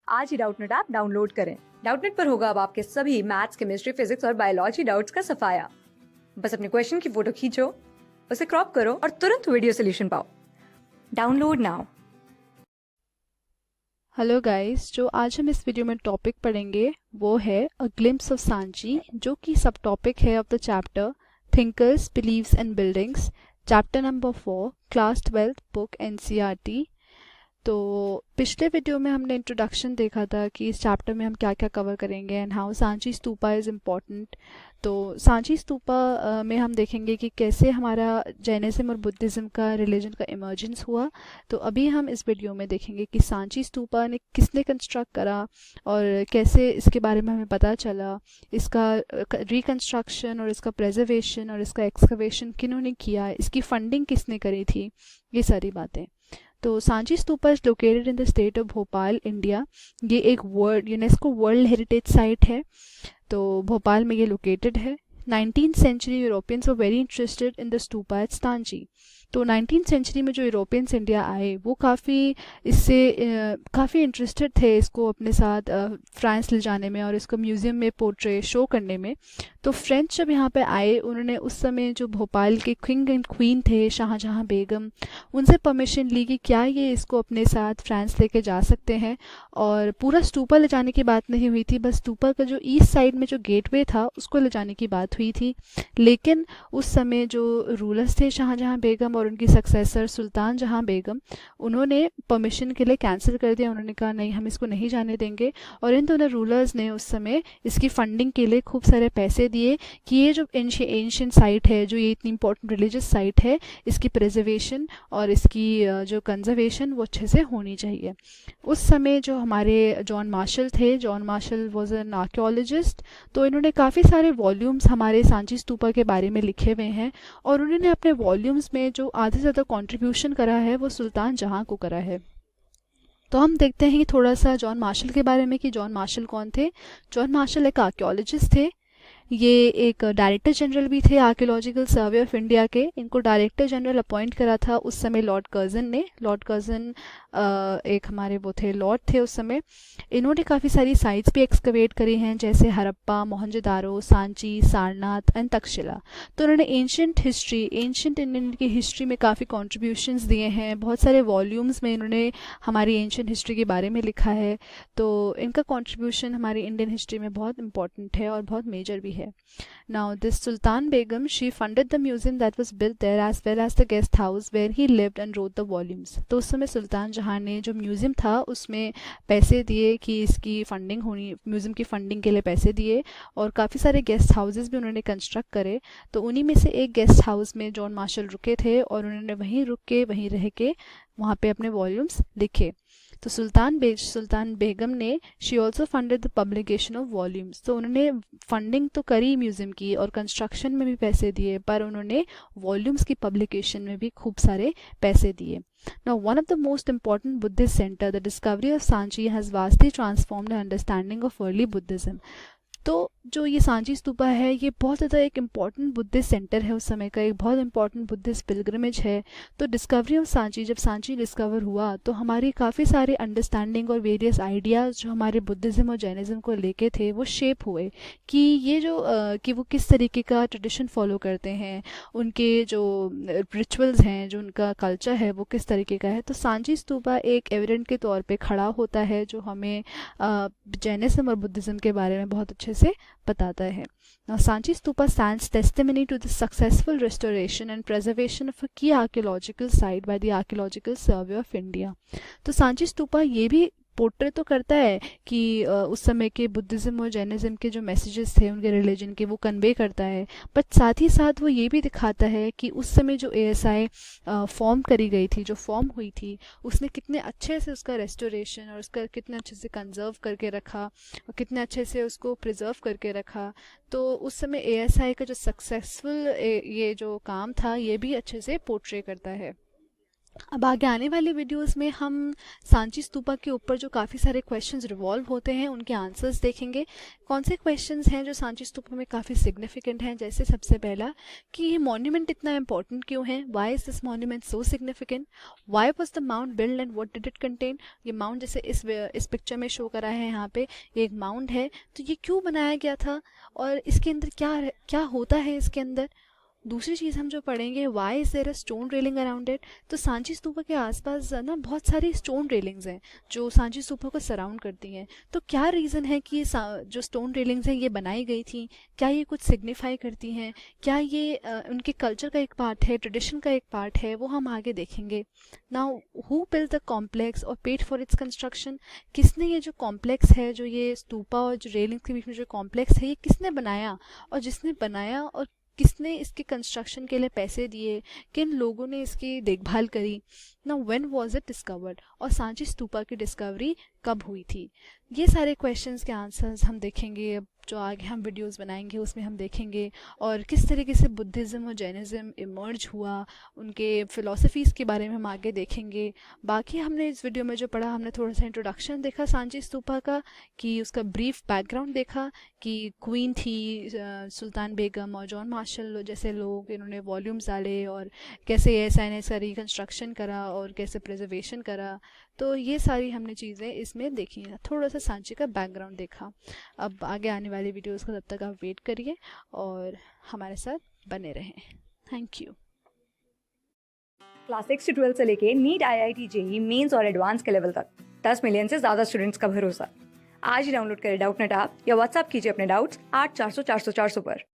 आज ही Doubtnut app download करें। Doubtnut पर होगा अब आपके सभी मैथ्स, केमिस्ट्री, फिजिक्स और बायोलॉजी डाउट्स का सफाया। बस अपने क्वेश्चन की फोटो खींचो, उसे क्रॉप करो और तुरंत वीडियो सोल्यूशन पाओ। Download now. हेलो गाइस, जो आज हम इस वीडियो में टॉपिक पढ़ेंगे वो है अ ग्लिम्प्स ऑफ सांची, जो कि सब टॉपिक है of the chapter thinkers, believes and buildings, chapter number 4, class 12, book NCERT. तो पिछले वीडियो में हमने इंट्रोडक्शन देखा था कि इस चैप्टर में हम क्या क्या कवर करेंगे and how Sanchi stupa is important. तो सांची स्तूपा में हम देखेंगे कि कैसे हमारा जैनिज्म और बुद्धिज़्म का रिलीजन का इमर्जेंस हुआ। तो अभी हम इस वीडियो में देखेंगे कि सांची स्तूपा ने किसने कंस्ट्रक्ट करा और कैसे इसके बारे में हमें पता चला, इसका रिकंस्ट्रक्शन और इसका प्रेजर्वेशन और इसका एक्सकवेशन किन्होंने किया, इसकी फंडिंग किसने करी थी, ये सारी बातें। तो Sanchi stupa is located in the state of Bhopal, India. ये एक यूनेस्को वर्ल्ड हेरिटेज साइट है, तो भोपाल में ये लोकेटेड है। 19th century Europeans were very interested in the stupa at Sanchi. तो 19th सेंचुरी में जो यूरोपियंस इंडिया आए वो काफ़ी इंटरेस्टेड थे इसको अपने साथ फ्रांस ले जाने में और इसको म्यूज़ियम में पोर्ट्रे शो करने में। तो फ्रेंच जब यहाँ पे आए, उन्होंने उस समय जो भोपाल के किंग एंड क्वीन थे, शाहजहाँ बेगम, उनसे परमिशन ली कि क्या ये इसको अपने साथ फ्रांस लेके जा सकते हैं। और पूरा स्तूपा ले जाने की बात नहीं हुई थी, बस स्तूपा का जो ईस्ट साइड में जो गेटवे था उसको ले जाने की बात हुई थी। लेकिन उस समय जो रूलर्स थे शाहजहाँ बेगम और उनकी सक्सेसर सुल्तान जहाँ बेगम, उन्होंने परमिशन के लिए कैंसिल कर दिया। उन्होंने कहा नहीं, हम इसको नहीं जाने देंगे। और इन दोनों रूलर्स ने उस समय इसकी फंडिंग के लिए खूब सारे पैसे दिए कि ये जो एंशिएंट साइट है, जो ये इतनी इंपॉर्टेंट रिलीजियस साइट है, इसकी प्रिजर्वेशन और इसकी जो कंजर्वेशन वो अच्छे से होनी चाहिए। उस समय जो हमारे जॉन मार्शल थे, John Marshall was an archaeologist, तो इन्होंने काफ़ी सारे वॉल्यूम्स हमारे सांची स्तूपा के बारे में लिखे हुए हैं और उन्होंने अपने वॉल्यूम्स में जो आधे से ज़्यादा कंट्रीब्यूशन करा है वो सुल्तान जहाँ को करा है। तो हम देखते हैं कि थोड़ा सा जॉन मार्शल के बारे में कि जॉन मार्शल कौन थे। जॉन मार्शल एक आर्कियोलॉजिस्ट थे। ये एक डायरेक्टर जनरल भी थे आर्कियोलॉजिकल सर्वे ऑफ इंडिया के। इनको डायरेक्टर जनरल अपॉइंट करा था उस समय लॉर्ड कर्जन ने। लॉर्ड कर्जन एक हमारे वो थे, लॉर्ड थे उस समय। इन्होंने काफ़ी सारी साइट्स भी एक्सकवेट करी हैं, जैसे हड़प्पा, मोहनजोदारो, सांची, सारनाथ एंड तक्षशिला। तो उन्होंने एंशियंट इंडियन की हिस्ट्री में काफ़ी कॉन्ट्रीब्यूशंस दिए हैं। बहुत सारे वॉल्यूम्स में इन्होंने हमारी एंशियंट हिस्ट्री के बारे में लिखा है। तो इनका कॉन्ट्रीब्यूशन हमारी इंडियन हिस्ट्री में बहुत इंपॉर्टेंट है और बहुत मेजर भी है। Now, this Sultan Begum, she funded the museum that was built there as well as the guest house where he lived and wrote the volumes. तो उस समय सुल्तान जहाँ ने जो म्यूज़ियम था उसमें पैसे दिए कि इसकी फंडिंग होनी, म्यूज़ियम की फंडिंग के लिए पैसे दिए और काफ़ी सारे गेस्ट हाउसेस भी उन्होंने कंस्ट्रक्ट करे। तो उन्हीं में से एक गेस्ट हाउस में जॉन मार्शल रुके थे और उन्होंने वहीं रुक के, वहीं रह के वहाँ पे अपने वॉल्यूम्स लिखे। तो सुल्तान बेगम ने she also funded the publication of volumes. तो उन्होंने फंडिंग तो करी म्यूज़ियम की और कंस्ट्रक्शन में भी पैसे दिए, पर उन्होंने वॉल्यूम्स की पब्लिकेशन में भी खूब सारे पैसे दिए। Now, one of the most important Buddhist center, the discovery of Sanchi has vastly transformed the understanding of early Buddhism. तो जो ये सांची स्तूपा है ये बहुत ज़्यादा एक इम्पॉर्टेंट बुद्धिस्ट सेंटर है, उस समय का एक बहुत इम्पॉर्टेंट बुद्धिस्ट पिलग्रिमेज है। तो डिस्कवरी ऑफ सांची, जब सांची डिस्कवर हुआ तो हमारी काफ़ी सारे अंडरस्टैंडिंग और वेरियस आइडियाज़ जो हमारे बुद्धिज़्म और जैनिज़्म को लेके थे वो शेप हुए कि ये जो कि वो किस तरीके का ट्रेडिशन फॉलो करते हैं, उनके जो रिचुअल्स हैं, जो उनका कल्चर है वो किस तरीके का है। तो सांची स्तूपा एक एविडेंट के तौर पे खड़ा होता है जो हमें जैनिज़्म और बुद्धिज़्म के बारे में बहुत अच्छे से बताता है। Now, Sanchi Stupa stands testimony to the successful restoration and preservation of a key archaeological site by the Archaeological Survey of India. तो सांची स्तूपा ये भी पोर्ट्रे तो करता है कि उस समय के बुद्धिज़्म और जैनिज़्म के जो मैसेजेस थे उनके रिलीजन के, वो कन्वे करता है। बट साथ ही साथ वो ये भी दिखाता है कि उस समय जो ASI फॉर्म करी गई थी, जो फॉर्म हुई थी, उसने कितने अच्छे से उसका रेस्टोरेशन और उसका कितने अच्छे से कंजर्व करके रखा और कितने अच्छे से उसको प्रिजर्व करके रखा। तो उस समय ASI का जो सक्सेसफुल ये जो काम था ये भी अच्छे से पोर्ट्रे करता है। अब आगे आने वाली वीडियोस में हम सांची स्तूपा के ऊपर जो काफ़ी सारे क्वेश्चंस रिवॉल्व होते हैं उनके आंसर्स देखेंगे। कौन से क्वेश्चंस हैं जो सांची स्तूपा में काफ़ी सिग्निफिकेंट हैं, जैसे सबसे पहला कि ये मॉन्यूमेंट इतना इंपॉर्टेंट क्यों है, why is this monument so significant, why was the mound build and what did it contain. ये माउंट जैसे इस पिक्चर में शो करा है, यहाँ पे ये एक माउंट है, तो ये क्यों बनाया गया था और इसके अंदर क्या क्या होता है इसके अंदर। दूसरी चीज़ हम जो पढ़ेंगे, why is there a stone railing around it. तो सांची स्तूपा के आसपास ना बहुत सारी स्टोन रेलिंग्स हैं जो सांची स्तूपा को सराउंड करती हैं। तो क्या रीज़न है कि जो स्टोन रेलिंग्स हैं ये बनाई गई थी, क्या ये कुछ सिग्निफाई करती हैं, क्या ये उनके कल्चर का एक पार्ट है, ट्रेडिशन का एक पार्ट है, वो हम आगे देखेंगे। Now who build the complex और पेड फॉर इट्स कंस्ट्रक्शन। किसने ये जो कॉम्प्लेक्स है, जो ये स्तूपा और जो रेलिंग्स के बीच में जो कॉम्प्लेक्स है, ये किसने बनाया, और जिसने बनाया और किसने इसके कंस्ट्रक्शन के लिए पैसे दिए, किन लोगों ने इसकी देखभाल करी। ना व्हेन वाज इट डिस्कवर्ड, और सांची स्तूपा की डिस्कवरी कब हुई थी। ये सारे क्वेश्चंस के आंसर्स हम देखेंगे। अब जो आगे हम वीडियोस बनाएंगे उसमें हम देखेंगे और किस तरीके से बुद्धिज़्म और जैनिज़्म इमर्ज हुआ, उनके फ़िलासफ़ीज़ के बारे में हम आगे देखेंगे। बाकी हमने इस वीडियो में जो पढ़ा, हमने थोड़ा सा इंट्रोडक्शन देखा सांची स्तूपा का, कि उसका ब्रीफ बैकग्राउंड देखा कि क्वीन थी सुल्तान बेगम और जॉन मार्शल जैसे लोग, इन्होंने वॉल्यूम्स डाले और कैसे SINS का रिकन्स्ट्रक्शन करा और कैसे प्रिजर्वेशन करा। तो ये सारी हमने चीज़ें इसमें देखी हैं, थोड़ा सा सांची का बैकग्राउंड देखा। अब आगे आने वाली वीडियोस का तब तक आप वेट करिए और हमारे साथ बने रहें। Thank you. क्लास 6 से 12 से लेके नीट, IIT, JEE मेंस और एडवांस के लेवल तक 10 मिलियन से ज़्यादा स्टूडेंट्स का भरोसा। आज ही डाउनलोड करें डाउटनेट ऐप या व्हाट्सएप कीजिए अपने डाउट्स 8400 400 400 पर।